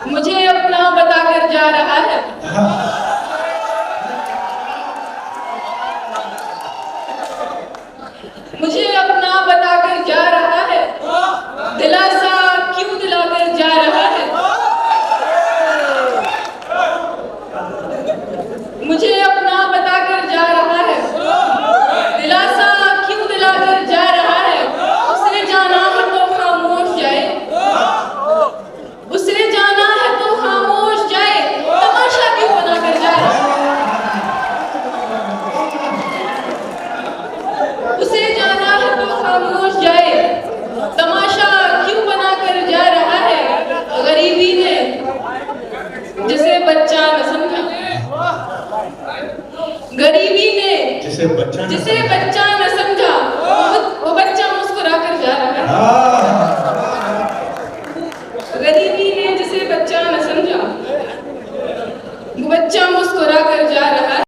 मुझे अपना बताकर जा रहा है। मुझे अपना बताकर जा रहा है, दिलासा क्यों दिलाकर जा रहा है। मुझे अपना बताकर जा रहा है, दिलासा क्यों दिलाकर जा रहा है। उसने जाना है तो खामोश जाए, उसने जाना है तो खामोश जाए, तमाशा क्यों बनाकर जा रहा है। उसे जाना है तो खामोश जाए, तमाशा क्यों बनाकर जा रहा है। गरीबी ने जिसे बच्चा न समझा, गरीबी ने जिसे बच्चा न समझा, वो बच्चा मुस्कुरा कर जा रहा है। गरीबी ने जिसे बच्चा न समझा, वो बच्चा मुस्कुरा कर जा रहा है।